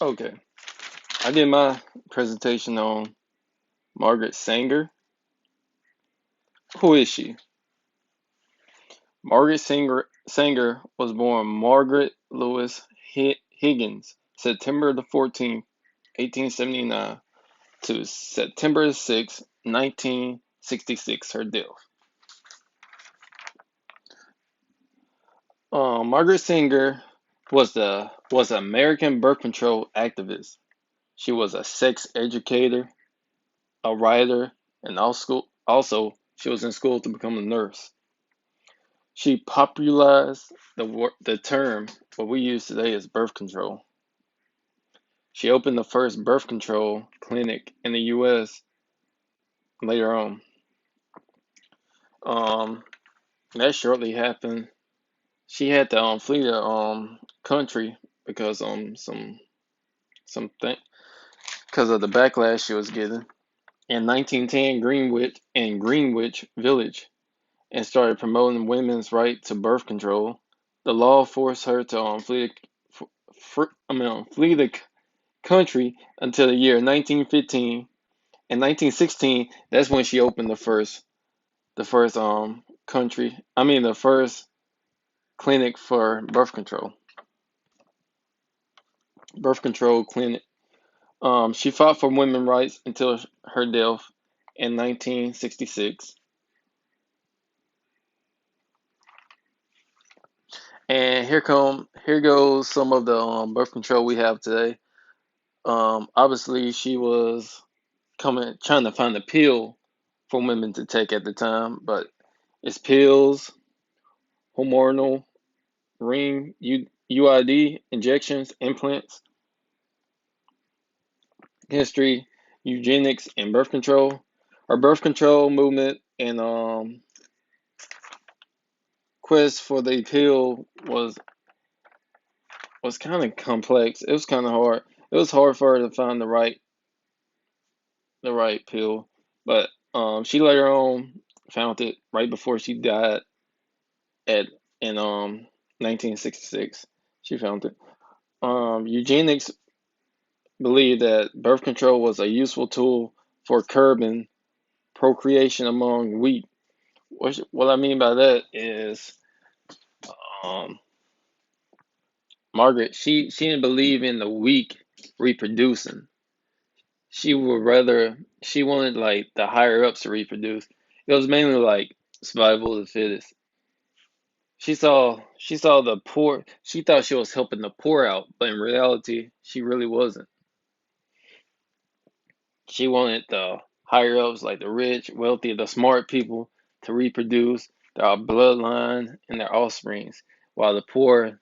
Okay, I did my presentation on Margaret Sanger. Who is she? Margaret Sanger was born Margaret Louise Higgins, September the 14th, 1879 to September the 6th, 1966, her death. Margaret Sanger was an American birth control activist. She was a sex educator, a writer, and also she was in school to become a nurse. She popularized the term what we use today as birth control. She opened the first birth control clinic in the U.S. later on. Um, that shortly happened. She had to flee the country because something because of the backlash she was getting. In 1910, Greenwich Village and started promoting women's right to birth control. The law forced her to flee the country until the year 1915. In 1916, that's when she opened the first clinic for birth control clinic. She fought for women's rights until her death in 1966. And here goes some of the birth control we have today. Obviously, she was trying to find a pill for women to take at the time, but it's pills, hormonal ring, UID injections, implants, history, eugenics, and birth control. Our birth control movement and quest for the pill was kind of complex. It was kind of hard. It was hard for her to find the right pill, but she later on found it right before she died at in 1966. She found it. Eugenics believed that birth control was a useful tool for curbing procreation among weak. What I mean by that is um, Margaret. She didn't believe in the weak reproducing. She wanted like the higher ups to reproduce. It was mainly like survival of the fittest. She saw the poor. She thought she was helping the poor out, but in reality, she really wasn't. She wanted the higher ups, like the rich, wealthy, the smart people, to reproduce their bloodline and their offsprings, while the poor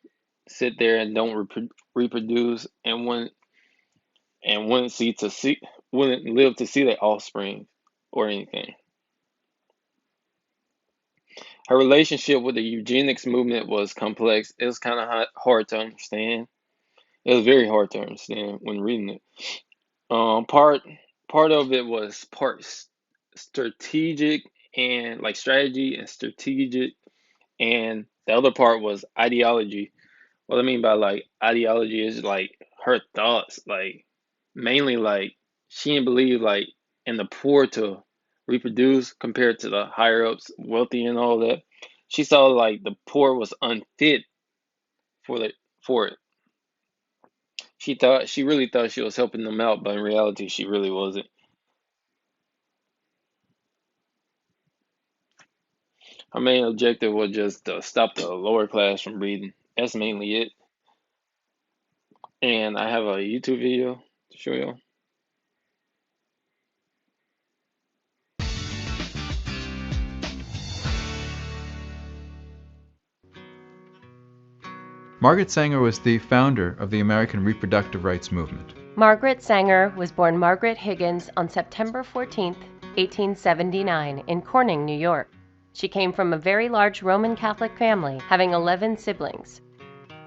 sit there and don't reproduce and wouldn't live to see their offspring or anything. Her relationship with the eugenics movement was complex. It was kind of hard to understand. It was very hard to understand when reading it. Um, part part of it was strategic and like strategy and strategic, and the other part was ideology. What I mean by like ideology is like her thoughts, like mainly like she didn't believe like in the poor to reproduce compared to the higher ups, wealthy and all that. She saw like the poor was unfit for the for it. She really thought she was helping them out, but in reality she really wasn't. Her main objective was just to stop the lower class from breeding. That's mainly it. And I have a YouTube video to show you. Margaret Sanger was the founder of the American reproductive rights movement. Margaret Sanger was born Margaret Higgins on September 14, 1879, in Corning, New York. She came from a very large Roman Catholic family, having 11 siblings.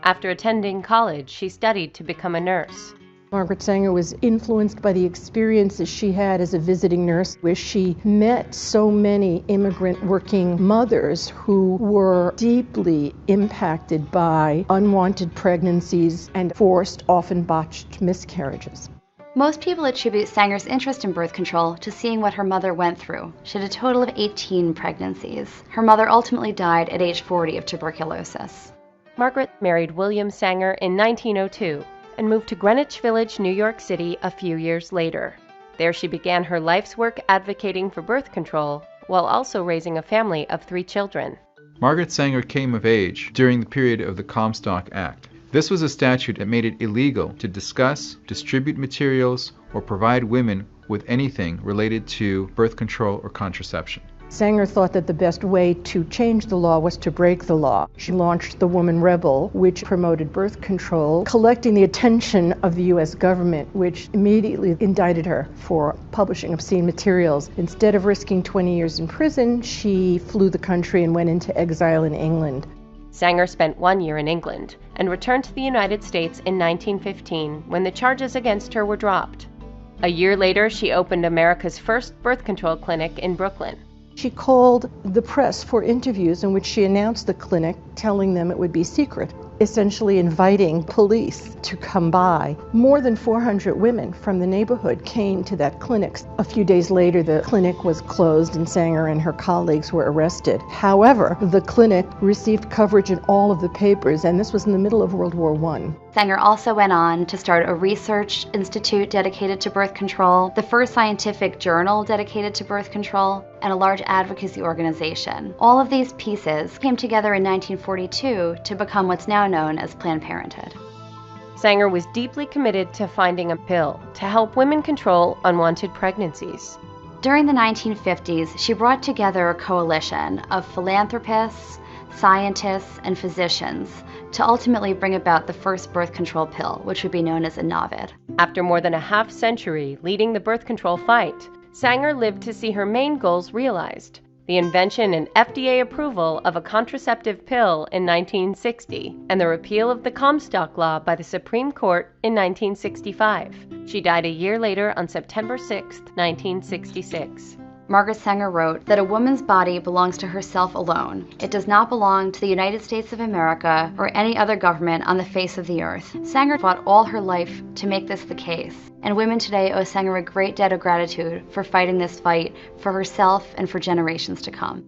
After attending college, she studied to become a nurse. Margaret Sanger was influenced by the experiences she had as a visiting nurse, where she met so many immigrant working mothers who were deeply impacted by unwanted pregnancies and forced, often botched miscarriages. Most people attribute Sanger's interest in birth control to seeing what her mother went through. She had a total of 18 pregnancies. Her mother ultimately died at age 40 of tuberculosis. Margaret married William Sanger in 1902 and moved to Greenwich Village, New York City a few years later. There she began her life's work advocating for birth control while also raising a family of 3 children. Margaret Sanger came of age during the period of the Comstock Act. This was a statute that made it illegal to discuss, distribute materials, or provide women with anything related to birth control or contraception. Sanger thought that the best way to change the law was to break the law. She launched the Woman Rebel, which promoted birth control, collecting the attention of the U.S. government, which immediately indicted her for publishing obscene materials. Instead of risking 20 years in prison, she flew the country and went into exile in England. Sanger spent 1 year in England and returned to the United States in 1915 when the charges against her were dropped. A year later, she opened America's first birth control clinic in Brooklyn. She called the press for interviews in which she announced the clinic, telling them it would be secret, essentially inviting police to come by. More than 400 women from the neighborhood came to that clinic. A few days later, the clinic was closed and Sanger and her colleagues were arrested. However, the clinic received coverage in all of the papers, and this was in the middle of World War I. Sanger also went on to start a research institute dedicated to birth control, the first scientific journal dedicated to birth control, and a large advocacy organization. All of these pieces came together in 1942 to become what's now known as Planned Parenthood. Sanger was deeply committed to finding a pill to help women control unwanted pregnancies. During the 1950s, she brought together a coalition of philanthropists, scientists, and physicians to ultimately bring about the first birth control pill, which would be known as a Novid. After more than a half-century leading the birth control fight, Sanger lived to see her main goals realized: the invention and FDA approval of a contraceptive pill in 1960, and the repeal of the Comstock Law by the Supreme Court in 1965. She died a year later on September 6, 1966. Margaret Sanger wrote that a woman's body belongs to herself alone. It does not belong to the United States of America or any other government on the face of the earth. Sanger fought all her life to make this the case, and women today owe Sanger a great debt of gratitude for fighting this fight for herself and for generations to come.